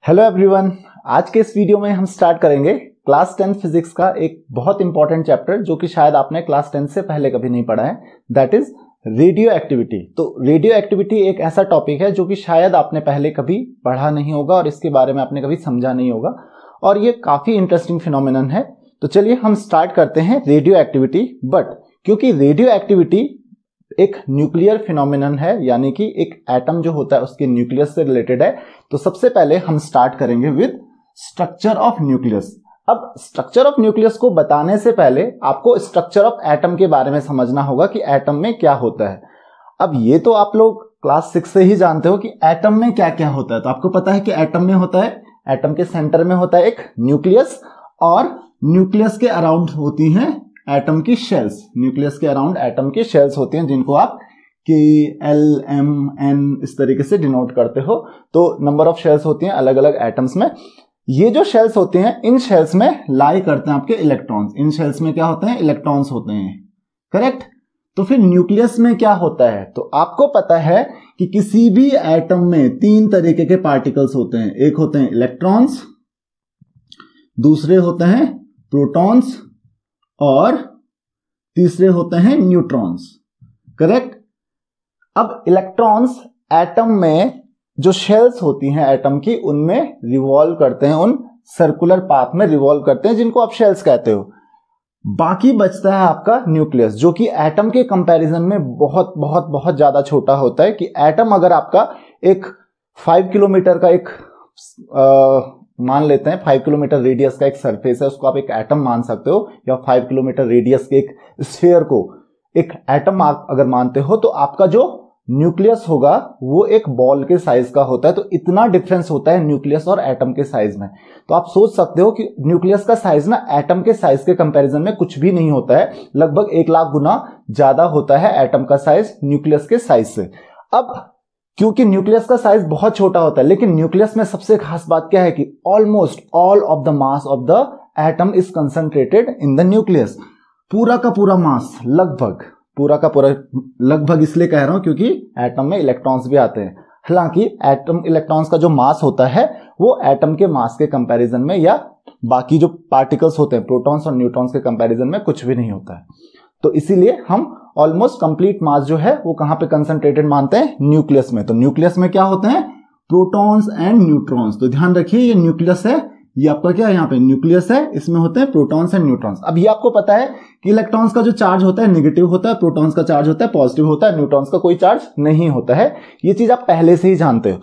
Hello everyone, आज के इस वीडियो में हम स्टार्ट करेंगे क्लास 10 फिजिक्स का एक बहुत इंपॉर्टेंट चैप्टर जो कि शायद आपने क्लास 10 से पहले कभी नहीं पढ़ा है, दैट इज रेडियो एक्टिविटी। तो रेडियो एक्टिविटी एक ऐसा टॉपिक है जो कि शायद आपने पहले कभी पढ़ा नहीं होगा और इसके बारे में आपने कभी समझा नहीं होगा और ये काफी इंटरेस्टिंग फिनोमिनन है। तो चलिए हम स्टार्ट करते हैं रेडियो एक्टिविटी। बट क्योंकि रेडियो एक्टिविटी एक न्यूक्लियर फिनोमिनन है, यानी कि एक एटम जो होता है उसके न्यूक्लियस से रिलेटेड है, तो सबसे पहले हम स्टार्ट करेंगे विद स्ट्रक्चर ऑफ न्यूक्लियस। अब स्ट्रक्चर ऑफ न्यूक्लियस को बताने से पहले आपको स्ट्रक्चर ऑफ एटम के बारे में समझना होगा कि एटम में क्या होता है। अब ये तो आप लोग क्लास 6 से ही जानते हो कि एटम में क्या क्या होता है। तो आपको पता है कि एटम में होता है, एटम के सेंटर में होता है एक न्यूक्लियस और न्यूक्लियस के अराउंड होती हैं एटम की शेल्स। न्यूक्लियस के अराउंड एटम की शेल्स होती हैं जिनको आप KLMN इस तरीके से डिनोट करते हो। तो नंबर ऑफ शेल्स होती हैं अलग अलग एटम्स में। ये जो शेल्स होती हैं, इन शेल्स में लाई करते हैं आपके इलेक्ट्रॉन्स। इन शेल्स में क्या होते हैं? इलेक्ट्रॉन्स होते हैं, करेक्ट। तो फिर न्यूक्लियस में क्या होता है? तो आपको पता है कि किसी भी एटम में 3 तरीके के पार्टिकल्स होते हैं। एक होते हैं इलेक्ट्रॉन्स, दूसरे होते हैं प्रोटॉन्स और तीसरे होते हैं न्यूट्रॉन्स, करेक्ट। अब इलेक्ट्रॉन्स एटम में जो शेल्स होती हैं एटम की, उनमें रिवॉल्व करते हैं, उन सर्कुलर पाथ में रिवॉल्व करते हैं जिनको आप शेल्स कहते हो। बाकी बचता है आपका न्यूक्लियस, जो कि एटम के कंपैरिजन में बहुत बहुत बहुत ज्यादा छोटा होता है। कि एटम अगर आपका एक 5 किलोमीटर का एक मान लेते हैं, 5 किलोमीटर रेडियस का एक सरफेस है, उसको आप एक एटम मान सकते हो, या 5 किलोमीटर रेडियस के एक स्फीयर को एक एटम आप अगर मानते हो, तो आपका जो न्यूक्लियस होगा वो एक बॉल के साइज का होता है। तो इतना डिफरेंस होता है न्यूक्लियस और एटम के साइज में। तो आप सोच सकते हो कि न्यूक्लियस का साइज ना एटम के साइज के कंपैरिजन में कुछ भी नहीं होता है, लगभग 1 लाख गुना ज्यादा होता है एटम का साइज न्यूक्लियस के साइज से। अब क्योंकि न्यूक्लियस का साइज बहुत छोटा होता है, लेकिन न्यूक्लियस में सबसे खास बात क्या है कि almost all of the mass of the atom is concentrated in the nucleus. पूरा का पूरा मास, लगभग पूरा का पूरा, लगभग इसलिए कह रहा हूं क्योंकि एटम में इलेक्ट्रॉन्स भी आते हैं। हालांकि एटम इलेक्ट्रॉन्स का जो मास होता है वो एटम के मास के कंपैरिजन में या बाकी जो पार्टिकल्स होते हैं प्रोटॉन्स और न्यूट्रॉन्स के कंपैरिजन में कुछ भी नहीं होता है। तो इसीलिए हम ऑलमोस्ट कंप्लीट मास जो है वो कहां पे कंसंट्रेटेड मानते हैं? न्यूक्लियस में। तो न्यूक्लियस में क्या होते हैं? Protons and neutrons. तो ध्यान रखिए, ये न्यूक्लियस है, ये आपका क्या है? यहाँ पे न्यूक्लियस है, इसमें होते हैं प्रोटॉन्स एंड न्यूट्रॉन्स। अब ये आपको पता है कि इलेक्ट्रॉन्स का जो चार्ज होता है नेगेटिव होता है, प्रोटॉन्स का चार्ज होता है पॉजिटिव होता है, न्यूट्रॉन्स का कोई चार्ज नहीं होता है। ये चीज आप पहले से ही जानते हो।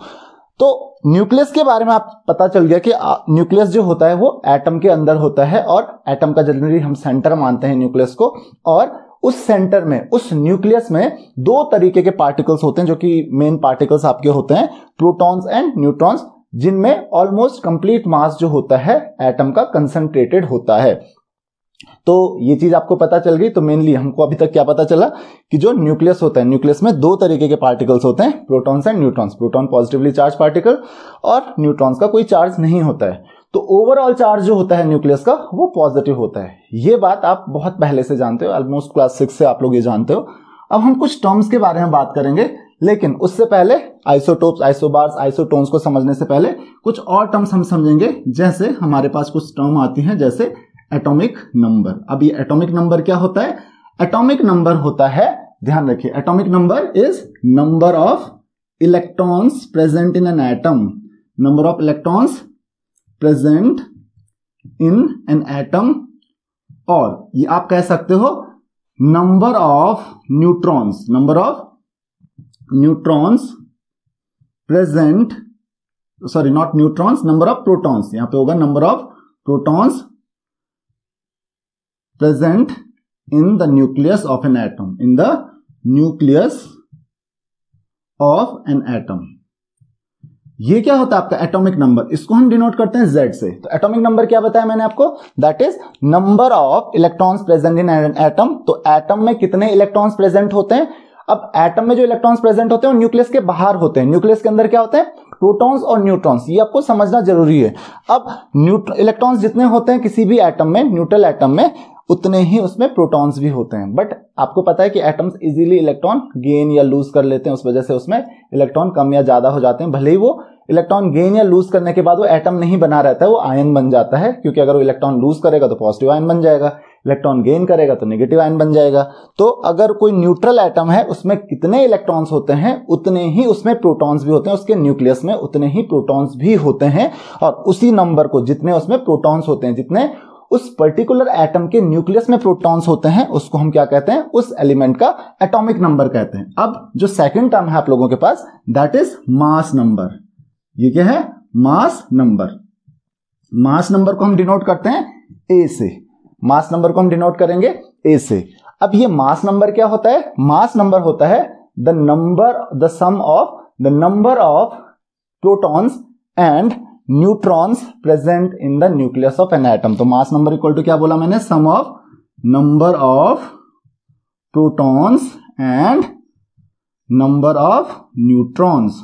तो न्यूक्लियस के बारे में आप पता चल गया कि न्यूक्लियस जो होता है वो एटम के अंदर होता है और एटम का जनरली हम सेंटर मानते हैं न्यूक्लियस को। और उस सेंटर में, उस न्यूक्लियस में 2 तरीके के पार्टिकल्स होते हैं जो कि मेन पार्टिकल्स आपके होते हैं, प्रोटॉन्स एंड न्यूट्रॉन्स, जिनमें ऑलमोस्ट कंप्लीट मास जो होता है एटम का कंसंट्रेटेड होता है। तो ये चीज आपको पता चल गई। तो मेनली हमको अभी तक क्या पता चला कि जो न्यूक्लियस होता है, न्यूक्लियस में 2 तरीके के पार्टिकल्स होते हैं, protons and neutrons. Proton positively charge particle और न्यूट्रॉन्स का कोई चार्ज नहीं होता है। तो ओवरऑल चार्ज जो होता है न्यूक्लियस का वो पॉजिटिव होता है। ये बात आप बहुत पहले से जानते हो, ऑलमोस्ट क्लास 6 से आप लोग ये जानते हो। अब हम कुछ टर्म्स के बारे में बात करेंगे, लेकिन उससे पहले आइसोटोप्स, आइसोबार्स, आइसोटोन्स को समझने से पहले कुछ और टर्म्स हम समझेंगे। जैसे हमारे पास कुछ टर्म आती हैं, जैसे एटॉमिक नंबर। अब ये एटॉमिक नंबर क्या होता है? एटॉमिक नंबर होता है, ध्यान रखिए, atomic number is number of electrons present in an atom. Number of electrons present in an atom, और ये आप कह सकते हो number of neutrons, number of neutrons present, sorry not neutrons, number of protons. यहां पे होगा number of protons present in the nucleus of an atom, in the nucleus of an atom. ये क्या होता है आपका एटॉमिक नंबर? इसको हम डिनोट करते हैं Z से। तो एटॉमिक नंबर क्या बताया मैंने आपको? That is number of electrons present in an atom. तो एटम में कितने इलेक्ट्रॉन्स प्रेजेंट होते हैं? अब एटम में जो इलेक्ट्रॉन्स प्रेजेंट होते हैं वो न्यूक्लियस के बाहर होते हैं। न्यूक्लियस के अंदर क्या होते हैं? प्रोटॉन्स और न्यूट्रॉन्स। ये आपको समझना जरूरी है। अब इलेक्ट्रॉन्स जितने होते हैं किसी भी एटम में, न्यूट्रल एटम में, उतने ही उसमें प्रोटॉन्स भी होते हैं। बट आपको पता है कि एटम्स इजीली इलेक्ट्रॉन गेन या लूज कर लेते हैं, उस वजह से उसमें इलेक्ट्रॉन कम या ज्यादा हो जाते हैं, भले ही वो इलेक्ट्रॉन गेन या लूज करने के बाद वो एटम नहीं बना रहता है, वो आयन बन जाता है, क्योंकि अगर वो इलेक्ट्रॉन लूज करेगा तो पॉजिटिव आयन बन जाएगा, इलेक्ट्रॉन गेन करेगा तो नेगेटिव आयन बन जाएगा। तो अगर कोई न्यूट्रल एटम है उसमें कितने इलेक्ट्रॉन्स होते हैं उतने ही उसमें प्रोटॉन्स भी होते हैं, उसके न्यूक्लियस में उतने ही प्रोटॉन्स भी होते हैं, और उसी नंबर को, जितने उसमें प्रोटॉन्स होते हैं, जितने उस पर्टिकुलर एटम के न्यूक्लियस में प्रोटॉन्स होते हैं, उसको हम क्या कहते हैं, उस एलिमेंट का एटॉमिक नंबर कहते हैं। अब जो सेकंड टर्म है आप लोगों के पास, दैट इज मास नंबर। ये क्या है, मास नंबर। मास नंबर को हम डिनोट करते हैं ए से, मास नंबर को हम डिनोट करेंगे ए से। अब ये मास नंबर क्या होता है, मास नंबर होता है the sum of the number of protons and neutrons present in the nucleus of an atom. तो मास नंबर इक्वल टू क्या बोला मैंने, sum of number of protons and number of neutrons.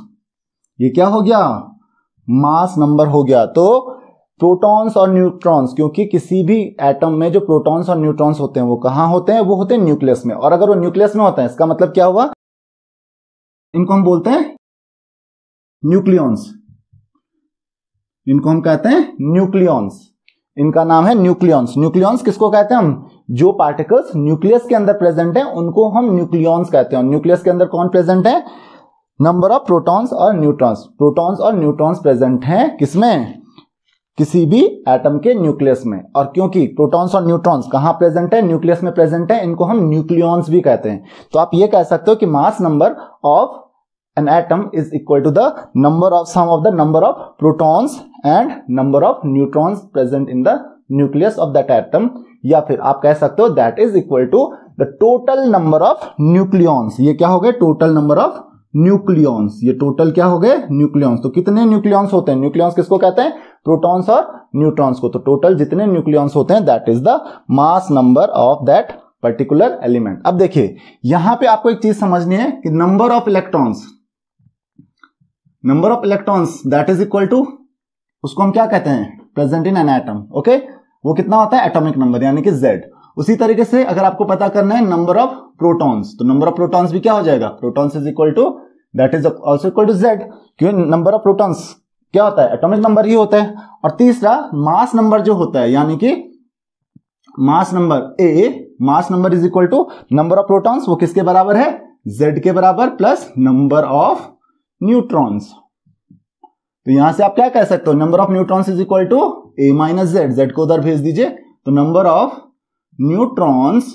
ये क्या हो गया, मास नंबर हो गया। तो प्रोटॉन्स और न्यूट्रॉन्स, क्योंकि किसी भी एटम में जो प्रोटॉन्स और न्यूट्रॉन्स होते हैं वो कहां होते हैं, वो होते हैं न्यूक्लियस में। और अगर वो न्यूक्लियस में होता है इसका मतलब क्या हुआ, इनको हम बोलते हैं न्यूक्लियॉन्स, इनको हम कहते हैं न्यूक्लियॉन्स, इनका नाम है न्यूक्लियॉन्स। न्यूक्लियॉन्स किसको कहते हैं हम, जो पार्टिकल्स न्यूक्लियस के अंदर प्रेजेंट हैं उनको हम न्यूक्लियॉन्स कहते हैं। और न्यूक्लियस के अंदर कौन प्रेजेंट है, नंबर ऑफ प्रोटॉन्स और न्यूट्रॉन्स। प्रोटॉन्स और न्यूट्रॉन्स प्रेजेंट हैं किसमें, किसी भी एटम के न्यूक्लियस में। और क्योंकि प्रोटॉन्स और न्यूट्रॉन्स कहां प्रेजेंट है, न्यूक्लियस में प्रेजेंट है, इनको हम न्यूक्लियॉन्स भी कहते हैं। तो आप ये कह सकते हो कि mass number of an atom is equal to the number of sum of the number of protons and number of neutrons present in the nucleus of that atom, या फिर आप कह सकते हो that is equal to the total number of nucleons। ये क्या हो गए, total number of nucleons। ये टोटल क्या हो गए, न्यूक्लियॉन्स। तो कितने न्यूक्लियॉन्स होते हैं, न्यूक्लियॉन्स किसको कहते हैं, प्रोटॉन्स और न्यूट्रॉन्स को। तो टोटल जितने न्यूक्लियॉन्स होते हैं that is the mass number of that particular element. अब देखिए यहां पे आपको एक चीज समझनी है कि number of electrons, number of electrons that is equal to, उसको हम क्या कहते हैं, present in an atom. Okay, वो कितना होता है, एटॉमिक नंबर यानी कि Z। उसी तरीके से अगर आपको पता करना है नंबर ऑफ प्रोटॉन्स, तो नंबर ऑफ प्रोटॉन्स भी क्या हो जाएगा, protons is equal to that is also equal to Z। क्यों, नंबर ऑफ प्रोटॉन्स क्या होता है, एटॉमिक नंबर ही होता है। और तीसरा मास नंबर जो होता है, यानी कि mass number A, mass number is equal to number of protons, वो किसके बराबर है, Z के बराबर, प्लस नंबर ऑफ न्यूट्रॉन्स। तो यहां से आप क्या कह सकते हो, number of neutrons is equal to A minus Z, Z को उधर भेज दीजिए, तो number of neutrons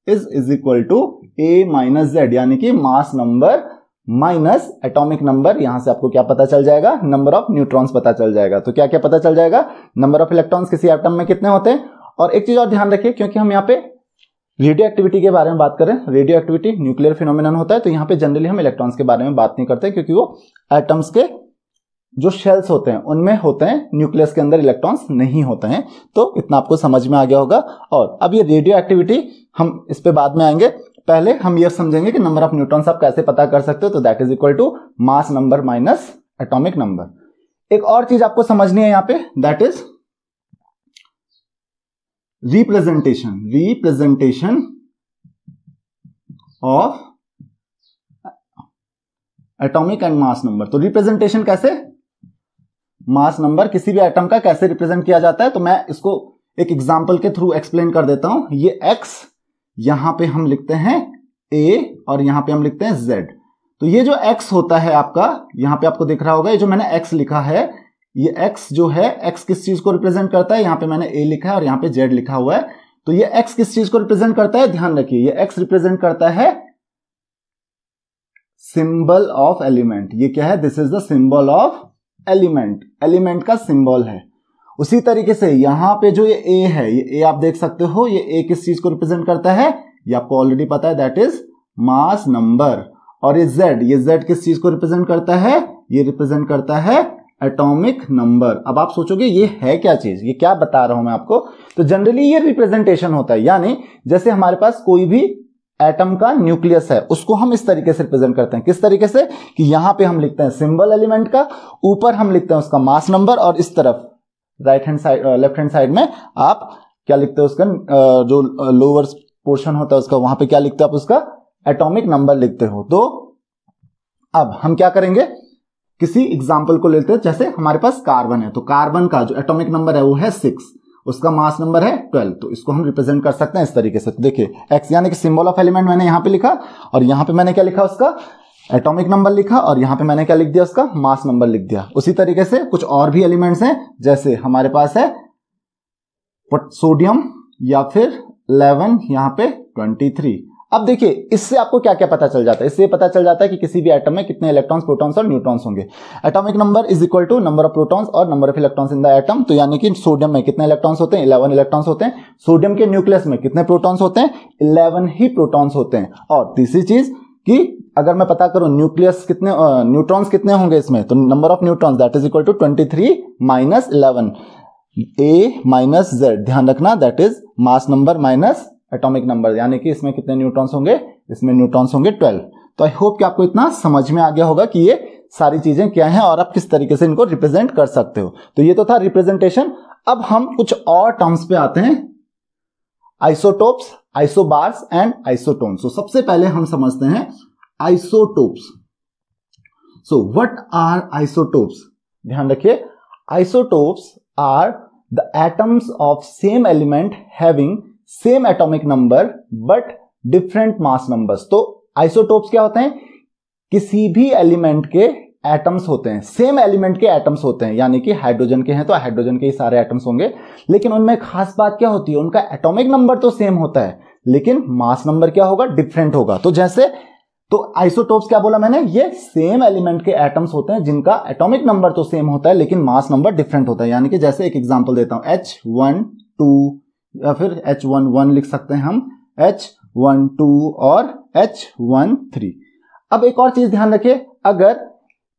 is equal to A minus Z, यानी कि mass number minus atomic number. यहां से आपको क्या पता चल जाएगा, नंबर ऑफ न्यूट्रॉन्स पता चल जाएगा। तो क्या क्या पता चल जाएगा, नंबर ऑफ इलेक्ट्रॉन्स किसी एटम में कितने होते हैं। और एक चीज और ध्यान रखिए, क्योंकि हम यहाँ पे रेडियो एक्टिविटी के बारे में बात करें, रेडियो एक्टिविटी न्यूक्लियर फिनोमेनन होता है, तो यहाँ पे जनरली हम इलेक्ट्रॉन्स के बारे में बात नहीं करते, क्योंकि वो एटम्स के जो शेल्स होते हैं उनमें होते हैं, न्यूक्लियस के अंदर इलेक्ट्रॉन्स नहीं होते हैं। तो इतना आपको समझ में आ गया होगा। और अब ये रेडियो एक्टिविटी हम इस पे बाद में आएंगे, पहले हम ये समझेंगे कि नंबर ऑफ न्यूट्रॉन्स आप कैसे पता कर सकते हो। तो that is equal to mass number minus atomic number. एक और चीज आपको समझनी है यहाँ पे, that is representation of atomic and mass number. तो रिप्रेजेंटेशन कैसे, मास नंबर किसी भी एटम का कैसे रिप्रेजेंट किया जाता है, तो मैं इसको एक एग्जांपल के थ्रू एक्सप्लेन कर देता हूं। ये x, यहां पे हम लिखते हैं A और यहां पे हम लिखते हैं Z। तो ये जो x होता है आपका, यहां पे आपको दिख रहा होगा, ये जो मैंने x लिखा है, ये x जो है, x किस चीज को रिप्रेजेंट करता है, यहां पे मैंने A लिखा है और यहां पे Z लिखा हुआ है। तो ये x किस चीज को रिप्रेजेंट करता है, ध्यान रखिए, ये x रिप्रेजेंट करता है सिंबल ऑफ एलिमेंट। ये क्या है, this is the symbol of element, element का सिंबल है। उसी तरीके से यहां पे जो ये A है, ये A आप देख सकते हो, ये A किस चीज को रिप्रेजेंट करता है, ये आपको ऑलरेडी पता है, दैट इज मास नंबर। और ये Z किस चीज को रिप्रेजेंट करता है, ये रिप्रेजेंट करता है एटॉमिक नंबर। अब आप सोचोगे ये है क्या चीज, ये क्या बता रहा हूं मैं आपको। तो जनरली ये रिप्रेजेंटेशन होता है, यानी जैसे हमारे पास कोई भी एटम का न्यूक्लियस है, उसको हम इस तरीके से रिप्रेजेंट करते हैं। किस तरीके से, कि यहां पे हम लिखते हैं सिंबल एलिमेंट का, ऊपर हम लिखते हैं उसका मास नंबर, और इस तरफ right hand side, left hand side में आप क्या लिखते हो, उसका जो लोअर पोर्शन होता है उसका, वहां पे क्या लिखते हो आप, उसका एटॉमिक नंबर लिखते हो। तो अब हम क्या करेंगे, किसी एग्जाम्पल को लेते हैं, जैसे हमारे पास कार्बन है, तो कार्बन का जो एटॉमिक नंबर है वो है 6, उसका मास नंबर है 12, तो इसको हम रिप्रेजेंट कर सकते हैं इस तरीके से। देखिए एक्स यानी कि सिंबल ऑफ एलिमेंट मैंने यहां पे लिखा, और यहां पे मैंने क्या लिखा, उसका एटॉमिक नंबर लिखा, और यहां पे मैंने क्या लिख दिया, उसका मास नंबर लिख दिया। उसी तरीके से कुछ और भी एलिमेंट्स हैं, जैसे हमारे पास है सोडियम, या फिर 11, यहां पे 23। अब देखिए इससे आपको क्या क्या पता चल जाता है, इससे पता चल जाता है कि किसी भी एटम में कितने इलेक्ट्रॉन्स, प्रोटॉन्स और न्यूट्रॉन्स होंगे। Atomic number is equal to number of protons और number of electrons in the atom. तो यानी कि सोडियम में कितने इलेक्ट्रॉन्स होते हैं, 11 इलेक्ट्रॉन्स होते हैं। सोडियम के न्यूक्लियस में कितने प्रोटॉन्स होते हैं, 11 ही प्रोटॉन्स होते हैं। और तीसरी चीज कि अगर मैं पता करूं न्यूक्लियस कितने न्यूट्रॉन्स कितने होंगे इसमें, तो number of neutrons that is equal to 23 माइनस 11, ए माइनस जेड, ध्यान रखना, that is mass number minus atomic number, यानी कि इसमें कितने न्यूट्रॉन्स होंगे, इसमें न्यूट्रॉन्स होंगे 12। तो आई होप कि आपको इतना समझ में आ गया होगा कि ये सारी चीजें क्या हैं और आप किस तरीके से इनको रिप्रेजेंट कर सकते हो। तो ये तो था रिप्रेजेंटेशन। अब हम कुछ और टर्म्स पे आते हैं, आइसोटोप्स, आइसोबार्स एंड आइसोटोन्स। तो सबसे पहले हम समझते हैं isotopes. So what are isotopes, ध्यान रखिए, isotopes are the atoms of same element having same atomic number but different mass numbers. तो आइसोटोप्स क्या होते हैं, किसी भी एलिमेंट के एटम्स होते हैं, सेम एलिमेंट के एटम्स होते हैं, यानी कि हाइड्रोजन के हैं तो हाइड्रोजन के ही सारे एटम्स होंगे, लेकिन उनमें खास बात क्या होती है, उनका एटॉमिक नंबर तो सेम होता है लेकिन मास नंबर क्या होगा, डिफरेंट होगा। तो जैसे, तो आइसोटोप्स क्या बोला मैंने, ये सेम एलिमेंट के एटम्स होते हैं जिनका एटॉमिक नंबर तो सेम होता है लेकिन मास नंबर डिफरेंट होता है। यानी कि जैसे एक एग्जांपल देता हूं, H12 या फिर H11 लिख सकते हैं हम, H12 और H13। अब एक और चीज ध्यान रखिए, अगर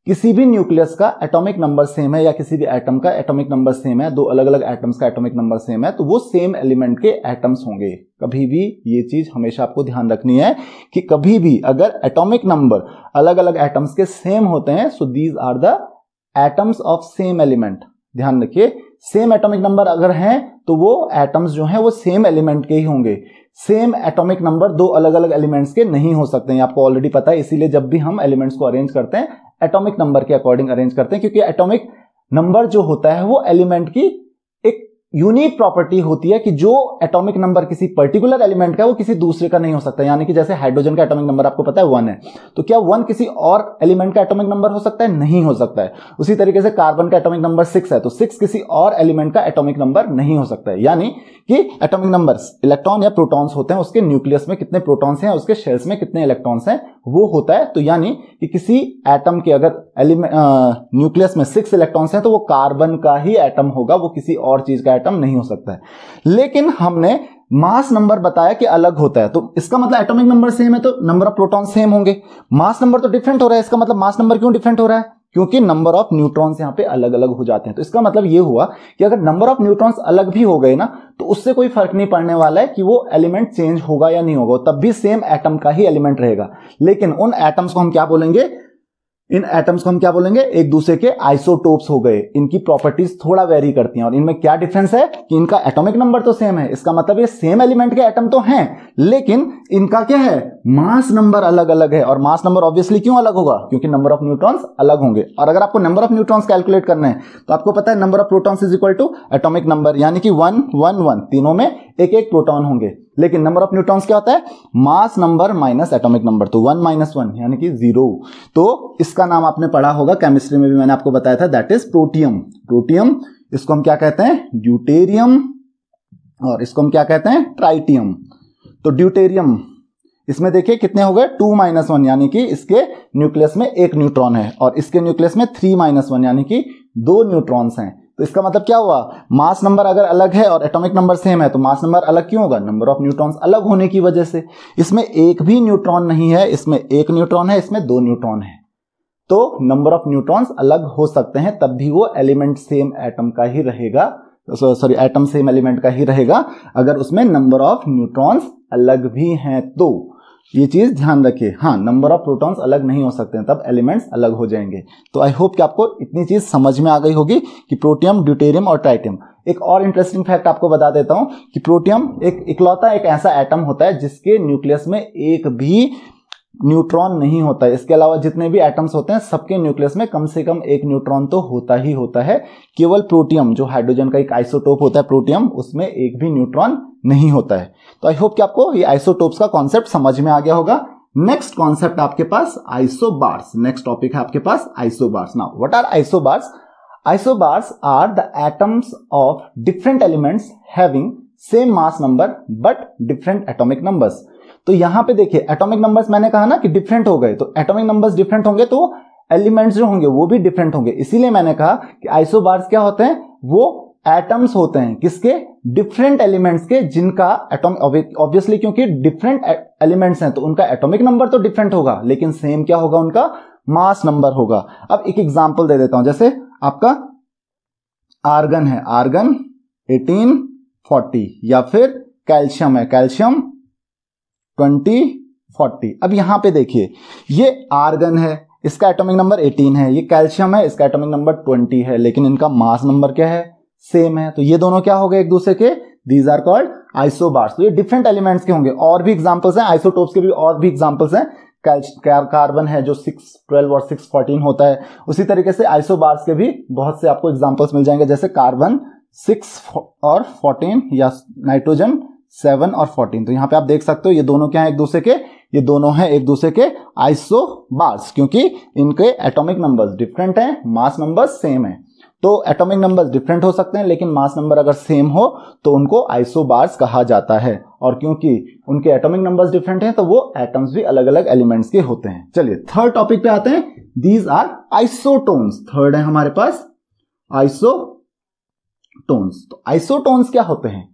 किसी भी न्यूक्लियस का एटॉमिक नंबर सेम है या किसी भी एटम का एटॉमिक नंबर सेम है, दो अलग अलग एटम्स का एटॉमिक नंबर सेम है, तो वो सेम एलिमेंट के एटम्स होंगे। कभी भी ये चीज हमेशा आपको ध्यान रखनी है कि कभी भी अगर एटॉमिक नंबर अलग अलग एटम्स के सेम होते हैं, so these are the atoms of same element. ध्यान रखिए, सेम एटॉमिक नंबर अगर हैं तो वो एटम्स जो हैं वो सेम एलिमेंट के ही होंगे। सेम एटॉमिक नंबर दो अलग अलग एलिमेंट्स के नहीं हो सकते हैं, आपको ऑलरेडी पता है। इसीलिए जब भी हम एलिमेंट्स को अरेंज करते हैं एटॉमिक नंबर के अकॉर्डिंग अरेंज करते हैं, क्योंकि एटॉमिक नंबर जो होता है वो एलिमेंट की एक यूनिक प्रॉपर्टी होती है कि जो एटॉमिक नंबर किसी पर्टिकुलर एलिमेंट का है वो किसी दूसरे का नहीं हो सकता। यानी कि जैसे हाइड्रोजन का एटॉमिक नंबर आपको पता है 1 है, तो क्या 1 किसी और एलिमेंट का एटॉमिक नंबर हो सकता है, नहीं हो सकता है। उसी तरीके से कार्बन का एटॉमिक नंबर 6 है, तो 6 किसी और एलिमेंट का एटॉमिक नंबर नहीं हो सकता है। यानी कि एटॉमिक नंबर्स इलेक्ट्रॉन या प्रोटॉन्स होते हैं, उसके न्यूक्लियस में कितने प्रोटॉन्स हैं, उसके शेल्स में कितने इलेक्ट्रॉन्स हैं, वो होता है। तो यानी कि किसी एटम के अगर न्यूक्लियस में 6 इलेक्ट्रॉन्स हैं तो वो कार्बन का ही एटम होगा, वो किसी और चीज का एटम नहीं हो सकता है। लेकिन हमने मास नंबर बताया कि अलग होता है, तो इसका मतलब एटॉमिक नंबर सेम है तो नंबर ऑफ प्रोटॉन सेम होंगे, मास नंबर तो डिफरेंट हो रहा है। इसका मतलब मास नंबर क्यों डिफरेंट हो रहा है, क्योंकि नंबर ऑफ न्यूट्रॉन्स यहां पे अलग अलग हो जाते हैं। तो इसका मतलब ये हुआ कि अगर नंबर ऑफ न्यूट्रॉन्स अलग भी हो गए ना, तो उससे कोई फर्क नहीं पड़ने वाला है कि वो एलिमेंट चेंज होगा या नहीं होगा, तब भी सेम एटम का ही एलिमेंट रहेगा। लेकिन उन एटम्स को हम क्या बोलेंगे, इन एटम्स को हम क्या बोलेंगे, एक दूसरे के आइसोटोप्स हो गए। इनकी प्रॉपर्टीज थोड़ा वेरी करती हैं, और इनमें क्या डिफरेंस है कि इनका एटॉमिक नंबर तो सेम है, इसका मतलब ये सेम एलिमेंट के एटम तो हैं, लेकिन इनका क्या है, मास नंबर अलग अलग है। और मास नंबर ऑब्वियसली क्यों अलग होगा, क्योंकि नंबर ऑफ न्यूट्रॉन्स अलग होंगे। और अगर आपको नंबर ऑफ न्यूट्रॉन्स कैलकुलेट करना है तो आपको पता है number of protons is equal to atomic number, यानी कि 1 1 1, तीनों में एक एक प्रोटॉन होंगे। लेकिन नंबर ऑफ न्यूट्रॉन्स क्या होता है, मास नंबर माइनस एटॉमिक नंबर, तो 1 - 1 यानी कि 0। तो इसका नाम आपने पढ़ा होगा, केमिस्ट्री में भी मैंने आपको बताया था, दैट इज प्रोटियम। प्रोटियम, इसको हम क्या कहते हैं, ड्यूटेरियम, और इसको हम क्या कहते हैं, ट्राइटियम। तो ड्यूटेरियम, इसमें देखिए कितने हो गए, 2 - 1, यानी कि इसके न्यूक्लियस में एक न्यूट्रॉन है, और इसके न्यूक्लियस में 3 - 1 यानी कि 2 न्यूट्रॉन्स हैं। तो इसका मतलब क्या हुआ, मास नंबर अगर अलग है और एटॉमिक नंबर सेम है तो मास नंबर अलग क्यों होगा, नंबर ऑफ न्यूट्रॉन्स अलग होने की वजह से। इसमें एक भी न्यूट्रॉन नहीं है, इसमें एक न्यूट्रॉन है, इसमें 2 न्यूट्रॉन है, तो नंबर ऑफ न्यूट्रॉन्स अलग हो सकते हैं, तब भी वो एलिमेंट सेम एटम का ही रहेगा, सॉरी एटम सेम एलिमेंट का ही रहेगा, अगर उसमें नंबर ऑफ न्यूट्रॉन्स अलग भी हैं तो। ये चीज ध्यान रखिए, हाँ नंबर ऑफ प्रोटॉन्स अलग नहीं हो सकते हैं, तब एलिमेंट्स अलग हो जाएंगे। तो आई होप कि आपको इतनी चीज समझ में आ गई होगी कि प्रोटियम, ड्यूटेरियम और ट्राइटियम। एक और इंटरेस्टिंग फैक्ट आपको बता देता हूं कि प्रोटियम एक इकलौता एक ऐसा एटम होता है जिसके न्यूक्लियस में एक भी न्यूट्रॉन नहीं होता है। इसके अलावा जितने भी एटम्स होते हैं सबके न्यूक्लियस में कम से कम एक न्यूट्रॉन तो होता ही होता है। केवल प्रोटियम, जो हाइड्रोजन का एक आइसोटोप होता है प्रोटियम, उसमें एक भी न्यूट्रॉन नहीं होता है। तो आई होप कि आपको ये आइसोटोप्स का कॉन्सेप्ट समझ में आ गया होगा। नेक्स्ट कॉन्सेप्ट आपके पास आइसोबार्स। नेक्स्ट टॉपिक है आपके पास isobars. Now what are isobars? Isobars are the atoms of different elements having same mass number but different atomic numbers. तो यहां पे देखिए एटॉमिक नंबर्स मैंने कहा ना कि डिफरेंट हो गए, तो एटॉमिक नंबर्स डिफरेंट होंगे तो एलिमेंट्स जो होंगे वो भी डिफरेंट होंगे। इसीलिए मैंने कहा कि आइसोबार्स क्या होते हैं, वो एटम्स होते हैं किसके, डिफरेंट एलिमेंट्स के, जिनका एटॉम ऑब्वियसली क्योंकि डिफरेंट एलिमेंट्स हैं तो उनका एटॉमिक नंबर तो डिफरेंट होगा लेकिन सेम क्या होगा, उनका मास नंबर होगा। अब एक एग्जांपल दे देता हूं, जैसे आपका आर्गन है, आर्गन 1840, या फिर कैल्शियम है, कैल्शियम 2040। अब यहां पे देखिए ये आर्गन है, इसका एटॉमिक नंबर 18 है, ये कैल्शियम है, इसका एटॉमिक नंबर 20 है, लेकिन इनका मास नंबर क्या है, सेम है। तो ये दोनों क्या हो गए एक दूसरे के, दीज आर कॉल्ड आइसोबार्स। तो ये डिफरेंट एलिमेंट्स के होंगे। और भी एग्जांपल्स हैं आइसोटोप्स के भी, और भी एग्जांपल्स हैं। कार्बन है जो 612 और 614 होता है, उसी तरीके से आइसोबार्स के भी बहुत से आपको एग्जांपल्स मिल जाएंगे, जैसे कार्बन 6 और 14 या नाइट्रोजन 7 और 14। तो यहां पे आप देख सकते हो ये दोनों क्या है एक दूसरे के, ये दोनों हैं एक दूसरे के आइसोबार्स, क्योंकि इनके एटॉमिक नंबर्स डिफरेंट हैं, मास नंबर्स सेम है। तो एटॉमिक नंबर्स डिफरेंट हो सकते हैं लेकिन मास नंबर अगर सेम हो तो उनको आइसोबार्स कहा जाता है। और क्योंकि उनके एटॉमिक नंबर्स डिफरेंट हैं तो वो एटम्स भी अलग अलग एलिमेंट्स के होते हैं। चलिए थर्ड टॉपिक पे आते हैं, दीज आर आइसोटोन्स। थर्ड है हमारे पास आइसोटोन्स। तो आइसोटोन्स क्या होते हैं?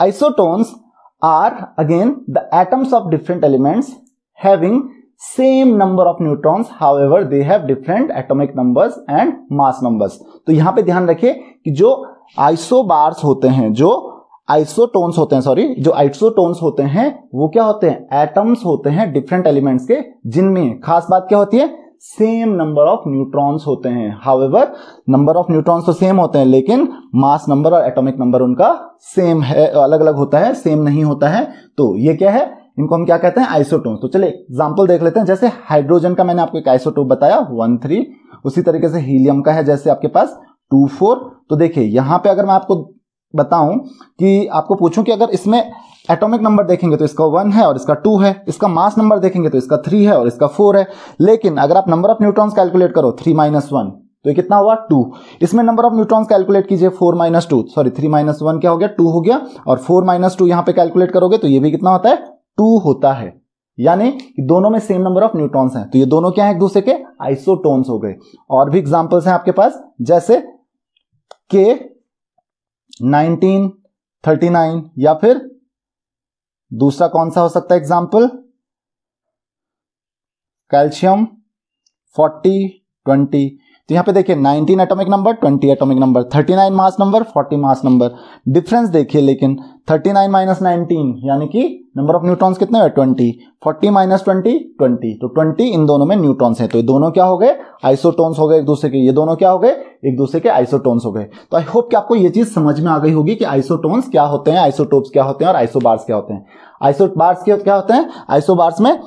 Isotones are again the atoms of different elements having same number of neutrons, however they have different atomic numbers and mass numbers। तो यहां पे ध्यान रखिए कि जो आइसोबार्स होते हैं, जो आइसोटोन्स होते हैं, जो आइसोटोन्स होते हैं वो क्या होते हैं, एटम्स होते हैं डिफरेंट एलिमेंट्स के, जिनमें खास बात क्या होती है, सेम नंबर ऑफ न्यूट्रॉन्स होते हैं। हाउएवर नंबर ऑफ न्यूट्रॉन्स तो सेम होते हैं लेकिन मास नंबर और एटॉमिक नंबर उनका सेम है, अलग अलग होता है, सेम नहीं होता है। तो ये क्या है, इनको हम क्या कहते हैं, आइसोटोन्स। तो चलिए एग्जांपल देख लेते हैं। जैसे हाइड्रोजन का मैंने आपको एक आइसोटोप बताया 13, उसी तरीके से हीलियम का है जैसे आपके पास 24। तो देखिए यहां पे अगर मैं आपको बताऊं कि आपको पूछूं कि अगर इसमें एटॉमिक नंबर देखेंगे तो इसका 1 है और इसका 2 है, इसका मास नंबर देखेंगे तो इसका 3 है और इसका 4 है, लेकिन अगर आप नंबर ऑफ न्यूट्रॉन्स कैलकुलेट करो 3 - 1 तो ये कितना हुआ, 2। इसमें नंबर ऑफ न्यूट्रॉन्स कैलकुलेट कीजिए 4 - 2, सॉरी 3 - 1 क्या हो गया, 2 हो गया, और 4 - 2 यहां पे कैलकुलेट करोगे तो ये भी कितना होता है, 2 होता है। यानी दोनों में सेम नंबर ऑफ न्यूट्रॉन्स हैं, तो ये दोनों क्या है एक दूसरे के आइसोटोन्स हो गए। और भी एग्जांपल्स हैं आपके पास, जैसे K19 39, या फिर दूसरा कौन सा हो सकता है एग्जाम्पल, कैल्शियम 40 20। तो यहां पे देखिए 19 atomic number, 20 atomic number, 39 mass number, 40 mass number. Difference देखिए लेकिन 39 - 19 यानी कि नंबर ऑफ न्यूट्रॉन्स कितने हुए, 20, 40 - 20 20, तो 20 इन दोनों में न्यूट्रॉन्स हैं, तो ये दोनों क्या हो गए, आइसोटोन्स हो गए एक दूसरे के। ये दोनों क्या हो गए, एक दूसरे के आइसोटोन्स हो गए। तो आई होप कि आपको ये चीज समझ में आ गई होगी कि आइसोटोन्स क्या होते हैं, आइसोटोप्स क्या होते हैं और आइसोबार्स क्या होते हैं। आइसोबार्स क्या होते हैं, आइसोबार्स में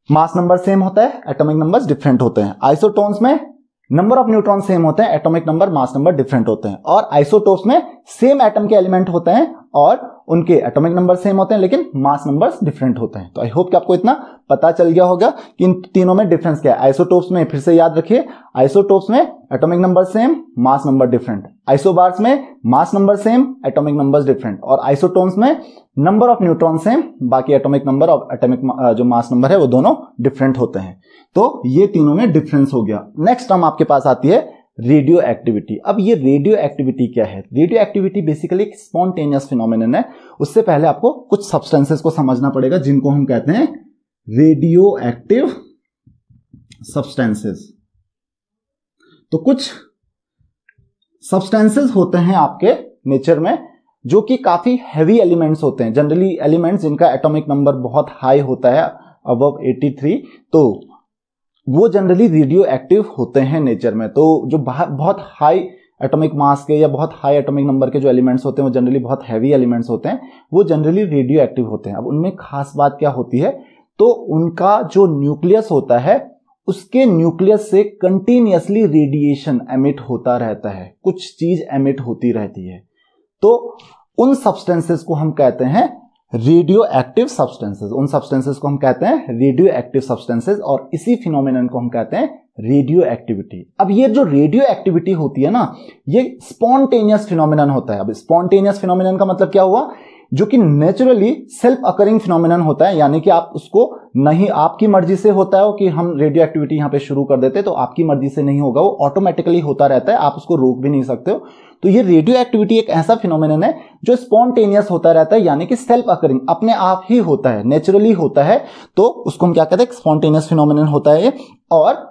मास नंबर सेम होता है, एटॉमिक नंबर्स डिफरेंट होते हैं। आइसोटोन्स में नंबर ऑफ न्यूट्रॉन सेम होते हैं, atomic number mass number different होते हैं। और आइसोटोप्स में सेम एटम के एलिमेंट होते हैं और उनके एटॉमिक नंबर सेम होते हैं लेकिन मास नंबर्स डिफरेंट होते हैं। तो आई होप कि आपको इतना पता चल गया होगा कि इन तीनों में डिफरेंस क्या है। आइसोटोप्स में फिर से याद रखिए, आइसोटोप्स में atomic number same, mass number different. Isobars में mass number same, atomic numbers different. और आइसोटोन्स में नंबर ऑफ न्यूट्रॉन सेम, बाकी एटॉमिक नंबर और एटॉमिक जो मास नंबर है वो दोनों डिफरेंट होते हैं। तो ये तीनों में डिफरेंस हो गया। नेक्स्ट टर्म आपके पास आती है रेडियो एक्टिविटी। अब ये रेडियो एक्टिविटी क्या है, रेडियो एक्टिविटी बेसिकली एक स्पॉन्टेनियस फिनोमेनन है। उससे पहले आपको कुछ सब्सटेंसेस को समझना पड़ेगा जिनको हम कहते हैं रेडियो एक्टिव सब्सटेंसेस। तो कुछ सब्सटेंसेस होते हैं आपके नेचर में जो कि काफी हैवी एलिमेंट्स होते हैं, जनरली एलिमेंट्स जिनका एटॉमिक नंबर बहुत हाई होता है, अबव 83, तो वो जनरली रेडियो एक्टिव होते हैं नेचर में। तो जो बहुत हाई एटॉमिक मास के या बहुत हाई एटॉमिक नंबर के जो एलिमेंट्स होते हैं वो जनरली बहुत हैवी एलिमेंट्स होते हैं, वो जनरली रेडियो एक्टिव होते हैं। अब उनमें खास बात क्या होती है तो उनका जो न्यूक्लियस होता है उसके न्यूक्लियस से कंटिन्यूअसली रेडिएशन एमिट होता रहता है, कुछ चीज एमिट होती रहती है। तो उन सब्सटेंसेस को हम कहते हैं रेडियो एक्टिव सब्सटेंसेस, उन सब्सटेंसेस को हम कहते हैं रेडियो एक्टिव सब्सटेंसेस, और इसी फिनोमिनन को हम कहते हैं रेडियो एक्टिविटी। अब ये जो रेडियो एक्टिविटी होती है ना, ये स्पॉन्टेनियस फिनोमिनन होता है। अब स्पॉन्टेनियस फिनोमिनन का मतलब क्या हुआ, जो कि नेचुरली सेल्फ अकरिंग फिनोमिनन होता है, यानी कि आप उसको नहीं आपकी मर्जी से होता है कि हम रेडियो एक्टिविटी यहां पे शुरू कर देते, तो आपकी मर्जी से नहीं होगा, वो ऑटोमेटिकली होता रहता है, आप उसको रोक भी नहीं सकते हो। तो ये रेडियो एक्टिविटी एक ऐसा फिनोमिनन है जो स्पॉन्टेनियस होता रहता है, यानी कि सेल्फ अकरिंग, अपने आप ही होता है, नेचुरली होता है, तो उसको हम क्या कहते हैं, स्पॉन्टेनियस फिनोमिनन होता है ये। और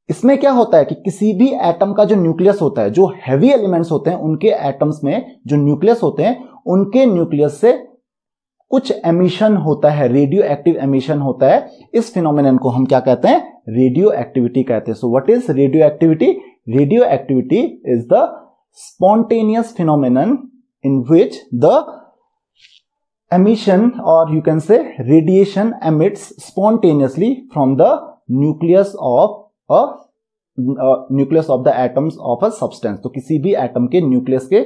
इसमें क्या होता है कि किसी भी एटम का जो न्यूक्लियस होता है, जो हैवी एलिमेंट्स होते हैं उनके एटम्स में जो न्यूक्लियस होते हैं, उनके न्यूक्लियस से कुछ एमिशन होता है, रेडियो एक्टिव एमिशन होता है। इस फिनोमिनन को हम क्या कहते हैं, रेडियो एक्टिविटी कहते हैं। So what is radio activity? Radio activity is the spontaneous phenomenon in which the emission, or you can say radiation, emits spontaneously from the nucleus of the atoms of a substance। तो किसी भी atom के nucleus के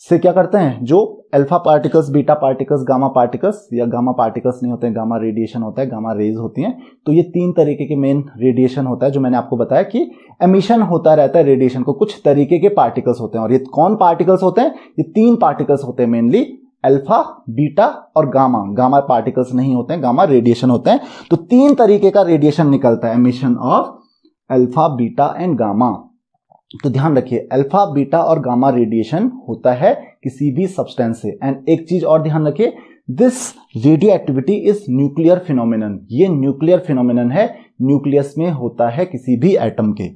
से क्या करते हैं, जो alpha particles, beta particles, gamma particles, या गामा पार्टिकल्स नहीं होते हैं, गामा रेडिएशन होता है, गामा रेज होती हैं। तो ये तीन तरीके के मेन रेडिएशन होता है, जो मैंने आपको बताया कि एमिशन होता रहता है रेडिएशन को, कुछ तरीके के पार्टिकल्स होते हैं। और ये कौन पार्टिकल्स होते हैं? ये तीन पार्टिकल्स होते हैं मेनली, अल्फा, बीटा और गामा। गामा पार्टिकल्स नहीं होते हैं, गामा रेडिएशन होते हैं। तो तीन तरीके का रेडिएशन निकलता है, emission of alpha, beta and gamma. तो ध्यान रखिए, अल्फा, बीटा और गामा रेडिएशन होता है किसी भी सब्सटेंस से। एंड एक चीज और ध्यान रखिए, this radio activity is nuclear phenomenon. ये न्यूक्लियर फिनोमिनन है, न्यूक्लियस में होता है किसी भी एटम के।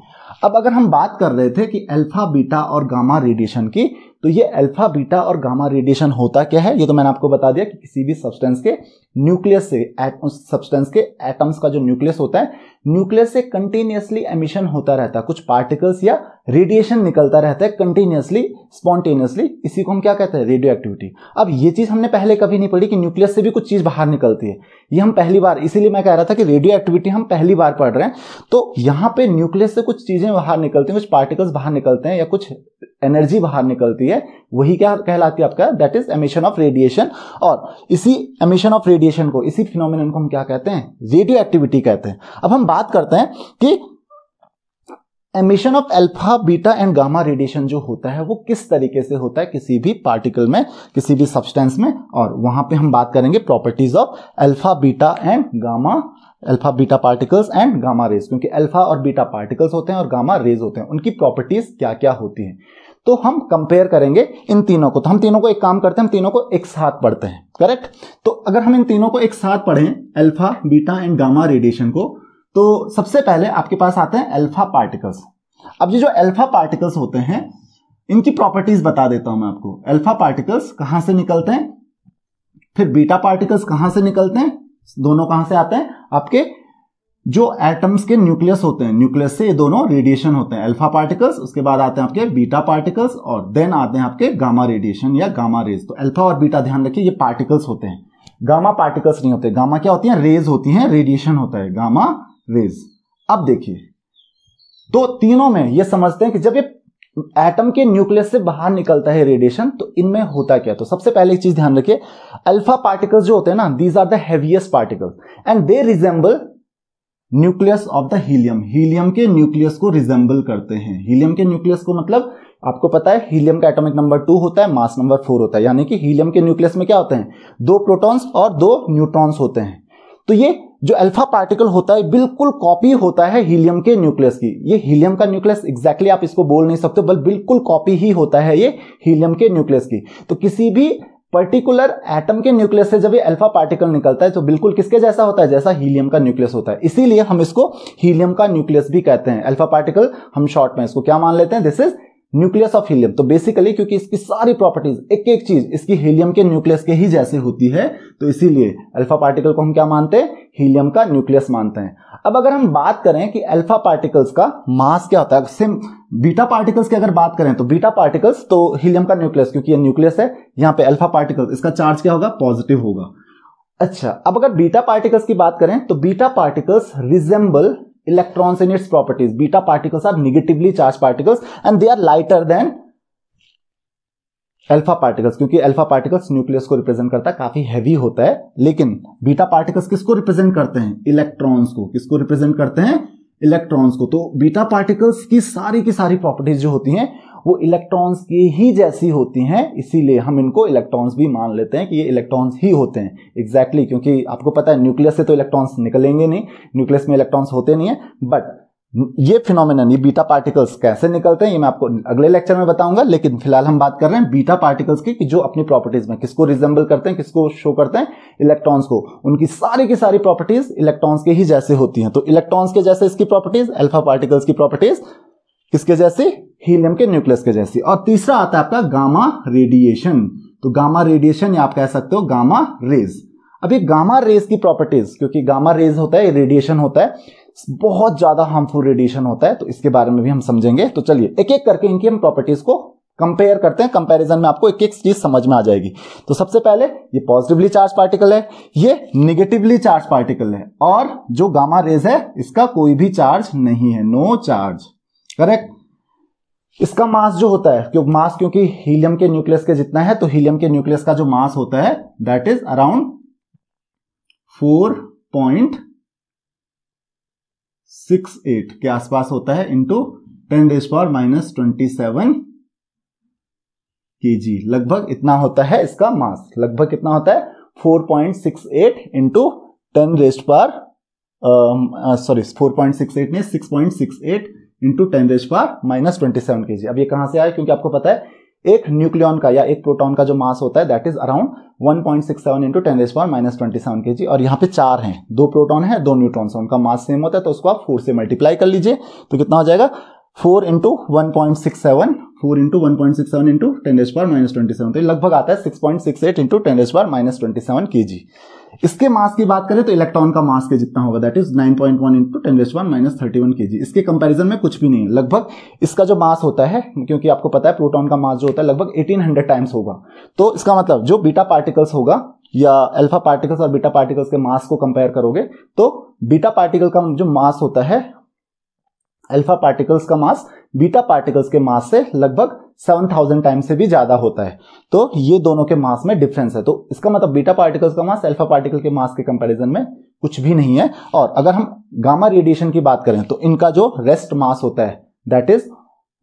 अब अगर हम बात कर रहे थे कि अल्फा, बीटा और गामा रेडिएशन की, तो ये अल्फा, बीटा और गामा रेडिएशन होता क्या है, ये तो मैंने आपको बता दिया कि किसी भी सब्सटेंस के न्यूक्लियस से, सब्सटेंस के एटम्स का जो न्यूक्लियस होता है, न्यूक्लियस से कंटिन्यूअसली एमिशन होता रहता है, कुछ पार्टिकल्स या रेडिएशन निकलता रहता है कंटिन्यूअसली, स्पॉन्टेनियसली। इसी को हम क्या कहते हैं, रेडियो एक्टिविटी। अब ये चीज हमने पहले कभी नहीं पढ़ी कि न्यूक्लियस से भी कुछ चीज बाहर निकलती है, ये हम पहली बार, इसीलिए मैं कह रहा था कि रेडियो एक्टिविटी हम पहली बार पढ़ रहे हैं। तो यहां पे न्यूक्लियस से कुछ चीजें बाहर निकलती हैं, कुछ पार्टिकल्स बाहर निकलते हैं, या कुछ एनर्जी बाहर निकलती है, वही क्या कहलाती है आपका, that is emission of radiation. और इसी एमिशन ऑफ रेडिएशन को, इसी फिनोमिनन को हम क्या कहते हैं, रेडियो एक्टिविटी कहते हैं। अब हम बात करते हैं कि emission of alpha, beta and gamma radiation जो होता है वो किस तरीके से होता है किसी भी पार्टिकल में, किसी भी सब्सटेंस में। और वहां पे हम बात करेंगे properties of alpha, beta and gamma, alpha beta particles and gamma rays, क्योंकि अल्फा और बीटा पार्टिकल्स होते हैं और गामा रेज होते हैं, उनकी प्रॉपर्टीज क्या क्या होती हैं। तो हम कंपेयर करेंगे इन तीनों को। तो हम तीनों को एक काम करते हैं, हम तीनों को एक साथ पढ़ते हैं, करेक्ट। तो अगर हम इन तीनों को एक साथ पढ़ें, alpha, beta and gamma radiation को, तो सबसे पहले आपके पास आते हैं अल्फा पार्टिकल्स। अब ये जो अल्फा पार्टिकल्स होते हैं, इनकी प्रॉपर्टीज बता देता हूं मैं आपको। अल्फा पार्टिकल्स कहां से निकलते हैं, फिर बीटा पार्टिकल्स कहां से निकलते हैं, दोनों कहां से आते हैं, आपके जो एटम्स के न्यूक्लियस होते हैं, न्यूक्लियस से ये दोनों रेडिएशन होते हैं, अल्फा पार्टिकल्स, उसके बाद आते हैं आपके बीटा पार्टिकल्स, और देन आते हैं आपके गामा रेडिएशन या गामा रेज। तो अल्फा और बीटा ध्यान रखिए, ये पार्टिकल्स होते हैं, गामा पार्टिकल्स नहीं होते। गामा क्या होती है, रेज होती हैं, रेडिएशन होता है, गामा रेज। अब देखिए, तो तीनों में ये समझते हैं कि जब ये एटम के न्यूक्लियस से बाहर निकलता है रेडिएशन, तो इनमें होता क्या। तो सबसे पहले एक चीज ध्यान रखिए, अल्फा पार्टिकल्स जो होते हैं ना, these are the heaviest particles and they resemble nucleus of the helium. Helium के न्यूक्लियस को रिजेंबल करते हैं। हीलियम के न्यूक्लियस को मतलब आपको पता है, हीलियम का एटॉमिक नंबर 2 होता है, मास नंबर 4 होता है, यानी कि हीलियम के न्यूक्लियस में क्या होते हैं, 2 प्रोटॉन्स और 2 न्यूट्रॉन्स होते हैं। तो ये जो अल्फा पार्टिकल होता है बिल्कुल कॉपी होता है हीलियम के न्यूक्लियस की। ये हीलियम का न्यूक्लियस एग्जैक्टली आप इसको बोल नहीं सकते, बल्कि बिल्कुल कॉपी ही होता है ये हीलियम के न्यूक्लियस की। तो किसी भी पर्टिकुलर एटम के न्यूक्लियस से जब ये अल्फा पार्टिकल निकलता है तो बिल्कुल किसके जैसा होता है, जैसा हीलियम का न्यूक्लियस होता है। इसीलिए हम इसको हीलियम का न्यूक्लियस भी कहते हैं। अल्फा पार्टिकल हम शॉर्ट में इसको क्या मान लेते हैं, this is nucleus of helium. तो बेसिकली क्योंकि इसकी सारी प्रॉपर्टीज, एक एक चीज इसकी हीलियम के न्यूक्लियस के ही जैसे होती है, तो इसीलिए अल्फा पार्टिकल को हम क्या मानते हैं, हीलियम का न्यूक्लियस मानते हैं। अब अगर हम बात करें कि अल्फा पार्टिकल्स का मास क्या होता है, सेम बीटा पार्टिकल्स की अगर बात करें, तो बीटा पार्टिकल्स तो हीलियम का न्यूक्लियस, क्योंकि ये न्यूक्लियस है, यहां पे अल्फा पार्टिकल इसका चार्ज क्या होगा, पॉजिटिव होगा। अच्छा, अब अगर बीटा पार्टिकल्स की बात करें तो beta particles resemble electrons in its properties. Beta particles are negatively charge particles and they are lighter than alpha particles, क्योंकि अल्फा पार्टिकल्स न्यूक्लियस को रिप्रेजेंट करता है, काफी हैवी होता है. लेकिन बीटा पार्टिकल्स किसको रिप्रेजेंट करते हैं? इलेक्ट्रॉन्स को. किसको रिप्रेजेंट करते हैं? इलेक्ट्रॉन्स को. तो बीटा पार्टिकल्स की सारी प्रॉपर्टीज जो होती हैं वो इलेक्ट्रॉन्स की ही जैसी होती हैं, इसीलिए हम इनको इलेक्ट्रॉन्स भी मान लेते हैं कि ये इलेक्ट्रॉन्स ही होते हैं. एग्जैक्टली, क्योंकि आपको पता है न्यूक्लियस से तो इलेक्ट्रॉन्स निकलेंगे नहीं, न्यूक्लियस में इलेक्ट्रॉन्स होते नहीं है. बट ये फिनोमेनन, ये बीटा पार्टिकल्स कैसे निकलते हैं ये मैं आपको अगले लेक्चर में बताऊंगा. लेकिन फिलहाल हम बात कर रहे हैं बीटा पार्टिकल्स की कि जो अपनी प्रॉपर्टीज में किसको रिजेंबल करते हैं, किसको शो करते हैं? इलेक्ट्रॉन्स को. उनकी सारी की सारी प्रॉपर्टीज इलेक्ट्रॉन्स के ही जैसे होती हैं. तो इलेक्ट्रॉन्स के जैसे इसकी प्रॉपर्टीज, अल्फा पार्टिकल्स की प्रॉपर्टीज किसके जैसी? हीलियम के न्यूक्लियस के जैसी. और तीसरा आता है आपका गामा रेडिएशन. तो गामा रेडिएशन या आप कह सकते हो गामा रेज. अब ये गामा रेज की प्रॉपर्टीज, क्योंकि गामा रेज होता है, रेडिएशन होता है, बहुत ज्यादा हार्मफुल रेडिएशन होता है, तो इसके बारे में भी हम समझेंगे. तो चलिए एक एक करके इनकी हम प्रॉपर्टीज को कंपेयर करते हैं. कंपैरिजन में आपको एक एक चीज समझ में आ जाएगी. तो सबसे पहले ये पॉजिटिवली चार्ज पार्टिकल है, ये निगेटिवली चार्ज पार्टिकल है, और जो गामा रेज है इसका कोई भी चार्ज नहीं है, नो चार्ज. करेक्ट. इसका मास जो होता है, क्योंकि हीलियम के न्यूक्लियस के जितना है, तो हीलियम के न्यूक्लियस का जो मास होता है दैट इज अराउंड 4.68 के आसपास होता है, इंटू 10⁻⁻27 kg. लगभग इतना होता है इसका मास. लगभग कितना होता है? 4.68 इंटू 4.68 नहीं, 6.68 इंटू 10⁻⁻27 kg. अब ये कहां से आया? क्योंकि आपको पता है एक न्यूक्लियन का या एक प्रोटॉन का जो मास होता है that is around 1.67 into 10⁻⁻27 kg. और यहाँ पे 4 हैं, 2 प्रोटॉन है, 2 न्यूट्रॉन है, उनका मास सेम होता है, तो उसको आप 4 से मल्टीप्लाई कर लीजिए. तो कितना हो जाएगा? 4 इंटू 1.67 इंटू 10⁻⁻27, तो लगभग आता है 6.68 इंटू 10⁻⁻27 kg. इसके मास की बात करें तो इलेक्ट्रॉन का मास के जितना होगा दैट इज 9.1 इंटू 10⁻⁻31 kg. इसके कंपैरिजन में कुछ भी नहीं है. लगभग इसका जो मास होता है, क्योंकि आपको पता है प्रोटॉन का मास जो होता है लगभग 1800 टाइम्स होगा. तो इसका मतलब जो बीटा पार्टिकल्स होगा या अल्फा पार्टिकल्स और बीटा पार्टिकल्स के मास को कंपेयर करोगे तो बीटा पार्टिकल का जो मास होता है, अल्फा पार्टिकल्स का मास बीटा पार्टिकल्स के मास से लगभग 7000 टाइम्स से भी ज्यादा होता है. तो ये दोनों के मास में डिफरेंस है. तो इसका मतलब बीटा पार्टिकल्स का मास अल्फा पार्टिकल के मास के कंपैरिजन में कुछ भी नहीं है. और अगर हम गामा रेडिएशन की बात करें तो इनका जो रेस्ट मास होता है दैट इज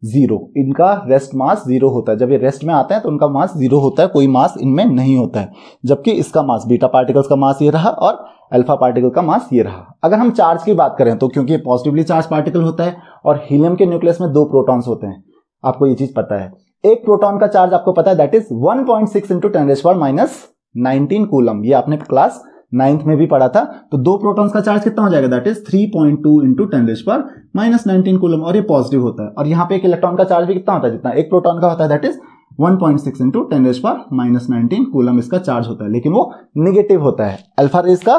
0. इनका रेस्ट मास 0 होता है. जब ये रेस्ट में आते हैं तो उनका मास 0 होता है, कोई मास इनमें नहीं होता है. जबकि इसका मास, बीटा पार्टिकल्स का मास ये रहा और अल्फा पार्टिकल का मास ये रहा. अगर हम चार्ज की बात करें तो क्योंकि ये पॉजिटिवली चार्ज पार्टिकल होता है और हीलियम के न्यूक्लियस में 2 प्रोटॉन्स होते हैं, आपको ये चीज पता है. एक प्रोटॉन का चार्ज आपको पता है दैट इज 1.6 इंटू 10⁻⁻19 कूलम. ये आपने क्लास 9th में भी पढ़ा था. तो 2 प्रोटॉन्स का चार्ज कितना हो जाएगा? दैट इज 3.2 इंटू 10⁻⁻19 कूलम, और ये पॉजिटिव होता है. और यहाँ पे एक इलेक्ट्रॉन का चार्ज भी कितना होता है? जितना एक प्रोटॉन का होता है दैट इज 1.6 इंटू 10⁻⁻19 कूलम इसका चार्ज होता है. लेकिन वो निगेटिव होता है. अल्फा रेज का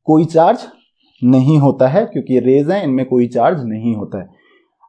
कोई चार्ज नहीं होता है, क्योंकि ये रेज हैं, इनमें कोई चार्ज नहीं होता है.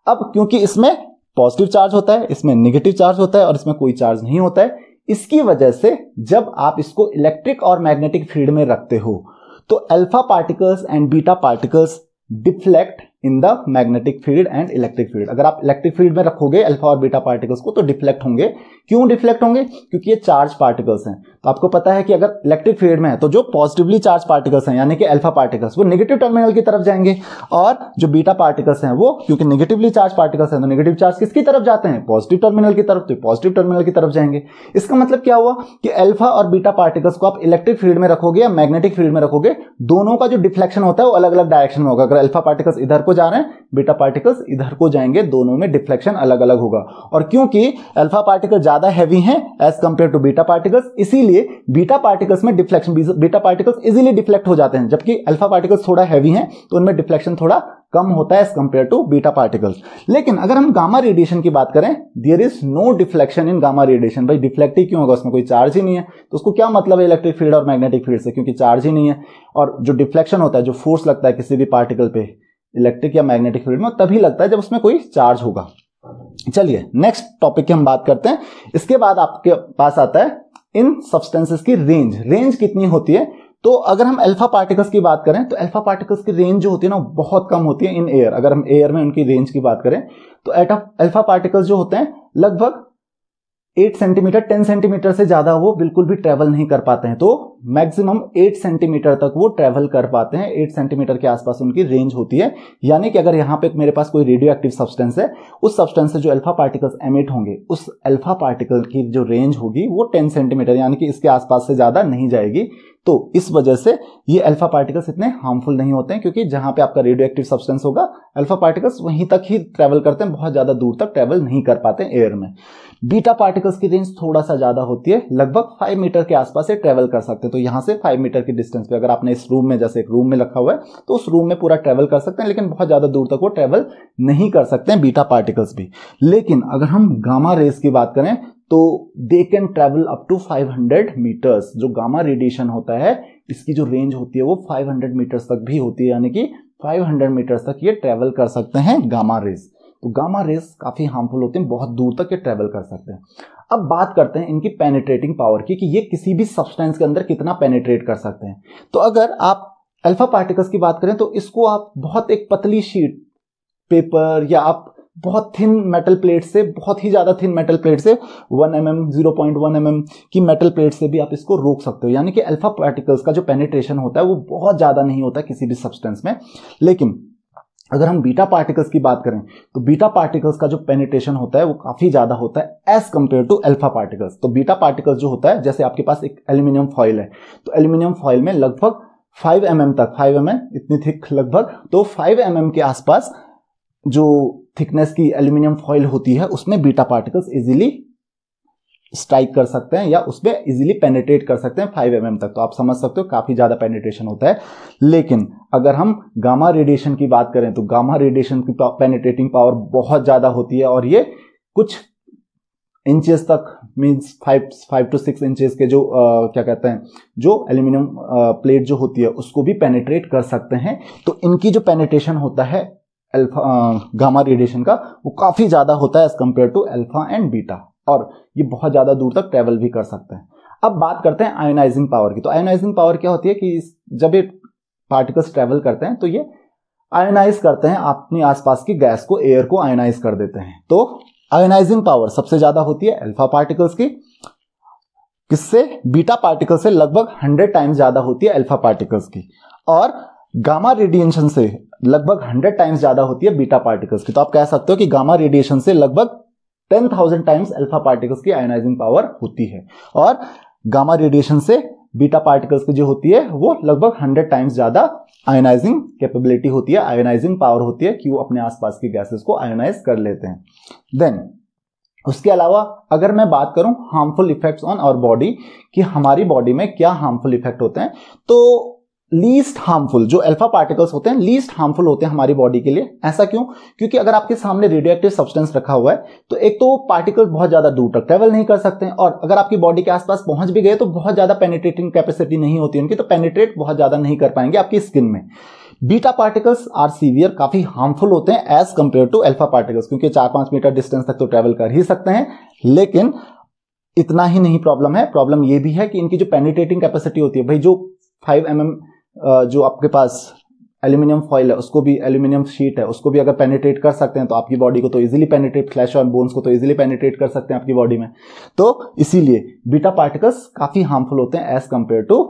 अब क्योंकि इसमें पॉजिटिव चार्ज होता है, इसमें नेगेटिव चार्ज होता है और इसमें कोई चार्ज नहीं होता है, इसकी वजह से जब आप इसको इलेक्ट्रिक और मैग्नेटिक फील्ड में रखते हो तो alpha particles and beta particles deflect in the magnetic field and electric field. अगर आप इलेक्ट्रिक फील्ड में रखोगे अल्फा और बीटा पार्टिकल्स को तो डिफ्लेक्ट होंगे. क्यों डिफ्लेक्ट होंगे? क्योंकि ये चार्ज पार्टिकल्स हैं. तो आपको पता है कि अगर इलेक्ट्रिक फील्ड में है तो जो पॉजिटिवली चार्ज पार्टिकल्स हैं यानी कि अल्फा पार्टिकल्स वो नेगेटिव टर्मिनल की तरफ जाएंगे, और जो बीटा पार्टिकल्स हैं वो क्योंकि नेगेटिवली चार्ज पार्टिकल्स हैं तो नेगेटिव चार्ज किसकी तरफ जाते हैं? पॉजिटिव टर्मिनल की तरफ. तो पॉजिटिव टर्मिनल की तरफ जाएंगे. इसका मतलब क्या हुआ कि अल्फा और बीटा पार्टिकल्स को आप इलेक्ट्रिक फील्ड में रखोगे या मैग्नेटिक फील्ड में रखोगे, दोनों का जो डिफ्लेक्शन होता है वो अलग अलग डायरेक्शन में होगा. अगर अल्फा पार्टिकल्स इधर को जा रहे हैं, बीटा पार्टिकल्स इधर को जाएंगे, दोनों में डिफ्लेक्शन अलग अलग होगा. और क्योंकि अल्फा पार्टिकल ज्यादा हैवी हैं as compare to beta particles, इसीलिए बीटा पार्टिकल्स में deflection, beta particles easily deflect हो जाते हैं, जबकि अल्फा पार्टिकल्स थोड़ा हैवी हैं तो उनमें डिफ्लेक्शन थोड़ा कम होता है as compare to beta particles. लेकिन अगर हम गामा रेडिएशन की बात करें, there is no deflection in gamma radiation. भाई डिफ्लेक्ट ही क्यों होगा? उसमें कोई चार्ज ही नहीं है. तो उसको क्या मतलब है इलेक्ट्रिक फील्ड और मैग्नेटिक फील्ड से? क्योंकि चार्ज ही नहीं है. और जो डिफ्लेक्शन होता है, जो फोर्स लगता है किसी भी पार्टिकल पे इलेक्ट्रिक या मैग्नेटिक फील्ड में, तभी लगता है जब उसमें कोई चार्ज होगा. चलिए नेक्स्ट टॉपिक की हम बात करते हैं. इसके बाद आपके पास आता है इन सब्सटेंसेस की रेंज. रेंज कितनी होती है? तो अगर हम अल्फा पार्टिकल्स की बात करें तो अल्फा पार्टिकल्स की रेंज जो होती है ना बहुत कम होती है इन एयर। अगर हम एयर में उनकी रेंज की बात करें तो अल्फा पार्टिकल्स जो होते हैं लगभग 8 सेंटीमीटर 10 सेंटीमीटर से ज्यादा वो बिल्कुल भी ट्रेवल नहीं कर पाते हैं। तो मैक्सिमम 8 सेंटीमीटर तक वो ट्रेवल कर पाते हैं, 8 सेंटीमीटर के आसपास उनकी रेंज होती है। यानी कि अगर यहाँ पे मेरे पास कोई रेडियो एक्टिव सब्सटेंस है, उस सब्सटेंस से जो अल्फा पार्टिकल्स एमिट होंगे, उस अल्फा पार्टिकल की जो रेंज होगी वो 10 सेंटीमीटर यानी कि इसके आसपास से ज्यादा नहीं जाएगी। तो इस वजह से ये अल्फा पार्टिकल्स इतने हार्मफुल नहीं होते हैं, क्योंकि जहां पे आपका रेडियो एक्टिव सब्सटेंस होगा अल्फा पार्टिकल्स वहीं तक ही ट्रेवल करते हैं, बहुत ज्यादा दूर तक ट्रेवल नहीं कर पाते एयर में। बीटा पार्टिकल्स की रेंज थोड़ा सा ज्यादा होती है, लगभग 5 मीटर के आसपास से ट्रेवल कर सकते हैं। तो यहां से 5 मीटर की डिस्टेंस पे अगर आपने इस रूम में, जैसे एक रूम में रखा हुआ है, तो उस रूम में पूरा ट्रेवल कर सकते हैं, लेकिन बहुत ज्यादा दूर तक वो ट्रेवल नहीं कर सकते हैं बीटा पार्टिकल्स भी। लेकिन अगर हम गामा रेज की बात करें तो they can travel up to 500 metres. जो गामा रेडिएशन होता है इसकी जो रेंज होती है वो 500 मीटर्स तक भी होती है, यानी कि 500 मीटर्स तक ये ट्रेवल कर सकते हैं गामा रेज। तो गामा रेज काफी हार्मफुल होते हैं, बहुत दूर तक ये ट्रेवल कर सकते हैं। अब बात करते हैं इनकी पेनिट्रेटिंग पावर की, कि ये किसी भी सब्सटेंस के अंदर कितना पेनिट्रेट कर सकते हैं। तो अगर आप अल्फा पार्टिकल्स की बात करें तो इसको आप बहुत एक पतली शीट पेपर या आप बहुत थिन मेटल प्लेट से, बहुत ही ज्यादा थिन मेटल प्लेट से 1 mm 0.1 mm की मेटल प्लेट से भी आप इसको रोक सकते हो। यानी कि अल्फा पार्टिकल्स का जो पेनिट्रेशन होता है वो बहुत ज्यादा नहीं होता किसी भी सब्सटेंस में। लेकिन अगर हम बीटा पार्टिकल्स की बात करें तो बीटा पार्टिकल्स का जो पेनिट्रेशन होता है वो काफी ज्यादा होता है as compare to alpha particles. तो बीटा पार्टिकल्स जो होता है, जैसे आपके पास एक एल्यूमिनियम फॉइल है, तो एल्यूमिनियम फॉइल में लगभग 5 mm तक, 5 mm इतनी थिक लगभग, तो 5 mm के आसपास जो थिकनेस की एल्यूमिनियम फॉइल होती है उसमें बीटा पार्टिकल्स इजीली स्ट्राइक कर सकते हैं या उसमें इजीली पेनिट्रेट कर सकते हैं 5 mm तक। तो आप समझ सकते हो काफी ज्यादा पेनिट्रेशन होता है। लेकिन अगर हम गामा रेडिएशन की बात करें तो गामा रेडिएशन की पेनिट्रेटिंग पावर बहुत ज्यादा होती है, और ये कुछ इंचेस तक, मींस 5 to 6 इंचेस के जो क्या कहते हैं, जो एल्यूमिनियम प्लेट जो होती है उसको भी पेनिट्रेट कर सकते हैं। तो इनकी जो पेनिट्रेशन होता है गामा रेडिएशन का वो काफी ज्यादा होता है as compare to alpha and beta, और ये बहुत ज्यादा दूर तक ट्रेवल भी कर सकते हैं। अब बात करते हैं आयोनाइजिंग पावर की। तो आयोनाइजिंग पावर क्या होती है कि जब ये पार्टिकल्स ट्रेवल करते हैं तो ये आयोनाइज करते हैं अपनी आसपास की गैस को, एयर को आयोनाइज कर देते हैं। तो आयोनाइजिंग पावर सबसे ज्यादा होती है अल्फा पार्टिकल्स की, किससे? बीटा पार्टिकल से लगभग 100 टाइम्स ज्यादा होती है अल्फा पार्टिकल्स की, और गामा रेडिएशन से लगभग 100 टाइम्स ज्यादा होती है बीटा पार्टिकल्स की। तो आप कह सकते हो कि गामा रेडिएशन से लगभग 10,000 टाइम्स अल्फा पार्टिकल्स की आयोनाइजिंग पावर होती है, और गामा रेडिएशन से बीटा पार्टिकल्स की जो होती है वो लगभग 100 टाइम्स ज्यादा आयोनाइजिंग कैपेबिलिटी होती है, आयोनाइजिंग पावर होती है, कि वो अपने आसपास की गैसेस को आयोनाइज कर लेते हैं। देन उसके अलावा अगर मैं बात करूं harmful effects on our body, कि हमारी बॉडी में क्या हार्मफुल इफेक्ट होते हैं, तो लीस्ट हार्मफुल जो अल्फा पार्टिकल्स होते हैं लीस्ट हार्मफुल होते हैं हमारी बॉडी के लिए। ऐसा क्यों? क्योंकि अगर आपके सामने रेडियो एक्टिव सब्सटेंस रखा हुआ है तो एक तो पार्टिकल बहुत ज्यादा दूर तक ट्रेवल नहीं कर सकते हैं, और अगर आपकी बॉडी के आसपास पहुंच भी गए तो बहुत ज्यादा पेनिट्रेटिंग कैपेसिटी नहीं होती उनकी, तो पेनिट्रेट बहुत ज्यादा नहीं कर पाएंगे आपकी स्किन में। बीटा पार्टिकल्स आर सीवियर, काफी हार्मफुल होते हैं as compare to alpha particles, क्योंकि 4-5 मीटर डिस्टेंस तक तो ट्रेवल कर ही सकते हैं। लेकिन इतना ही नहीं प्रॉब्लम है, प्रॉब्लम ये भी है कि इनकी जो पेनिट्रेटिंग कैपेसिटी होती है, भाई जो 5 mm जो आपके पास एल्यूमिनियम फॉइल है उसको भी, एल्यूमिनियम शीट है उसको भी अगर पेनिट्रेट कर सकते हैं तो आपकी बॉडी को तो इजीली पेनिट्रेट, फ्लैश और बोन्स को तो इजीली पेनिट्रेट कर सकते हैं आपकी बॉडी में। तो इसीलिए बीटा पार्टिकल्स काफी हार्मफुल होते हैं as compare to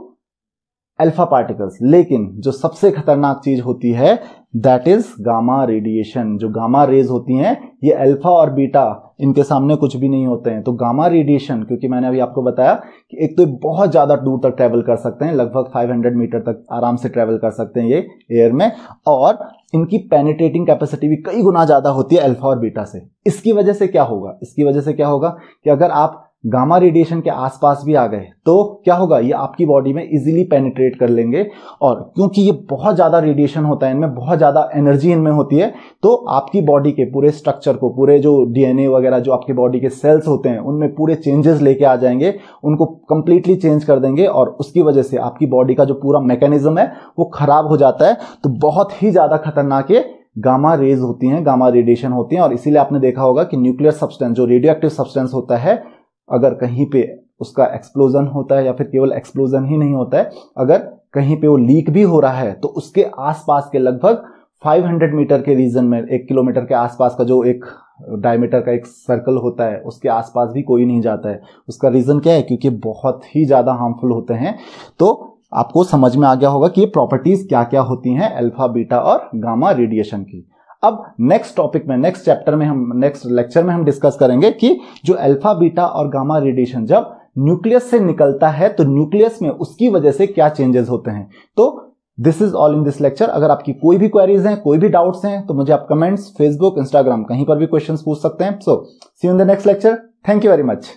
alpha particles. लेकिन जो सबसे खतरनाक चीज होती है दैट इज गामा रेडिएशन। जो गामा रेज होती हैं ये अल्फा और बीटा इनके सामने कुछ भी नहीं होते हैं। तो गामा रेडिएशन, क्योंकि मैंने अभी आपको बताया कि एक तो बहुत ज्यादा दूर तक ट्रेवल कर सकते हैं, लगभग 500 मीटर तक आराम से ट्रेवल कर सकते हैं ये एयर में, और इनकी पेनिट्रेटिंग कैपेसिटी भी कई गुना ज्यादा होती है अल्फा और बीटा से। इसकी वजह से क्या होगा? इसकी वजह से क्या होगा कि अगर आप गामा रेडिएशन के आसपास भी आ गए तो क्या होगा, ये आपकी बॉडी में इजीली पेनिट्रेट कर लेंगे, और क्योंकि ये बहुत ज्यादा रेडिएशन होता है इनमें, बहुत ज्यादा एनर्जी इनमें होती है, तो आपकी बॉडी के पूरे स्ट्रक्चर को, पूरे जो डीएनए वगैरह जो आपकी बॉडी के सेल्स होते हैं उनमें पूरे चेंजेस लेके आ जाएंगे, उनको कंप्लीटली चेंज कर देंगे, और उसकी वजह से आपकी बॉडी का जो पूरा मैकेनिज्म है वो खराब हो जाता है। तो बहुत ही ज्यादा खतरनाक ये गामा रेज होती हैं, गामा रेडिएशन होती हैं। और इसीलिए आपने देखा होगा कि न्यूक्लियर सब्सटेंस, जो रेडियो एक्टिव सब्सटेंस होता है, अगर कहीं पे उसका एक्सप्लोजन होता है, या फिर केवल एक्सप्लोजन ही नहीं होता है, अगर कहीं पे वो लीक भी हो रहा है तो उसके आसपास के लगभग 500 मीटर के रीजन में, 1 किलोमीटर के आसपास का जो एक डायमीटर का एक सर्कल होता है उसके आसपास भी कोई नहीं जाता है। उसका रीजन क्या है? क्योंकि बहुत ही ज्यादा हार्मफुल होते हैं। तो आपको समझ में आ गया होगा कि ये प्रॉपर्टीज क्या क्या होती हैं अल्फा, बीटा और गामा रेडिएशन की। अब नेक्स्ट टॉपिक में, नेक्स्ट लेक्चर में हम डिस्कस करेंगे कि जो अल्फा, बीटा और गामा रेडिएशन जब न्यूक्लियस से निकलता है तो न्यूक्लियस में उसकी वजह से क्या चेंजेस होते हैं। तो this is all in this lecture. अगर आपकी कोई भी क्वेरीज हैं, कोई भी डाउट्स हैं तो मुझे आप कमेंट्स, फेसबुक, इंस्टाग्राम कहीं पर भी क्वेश्चंस पूछ सकते हैं। So see you in the next lecture. Thank you very much.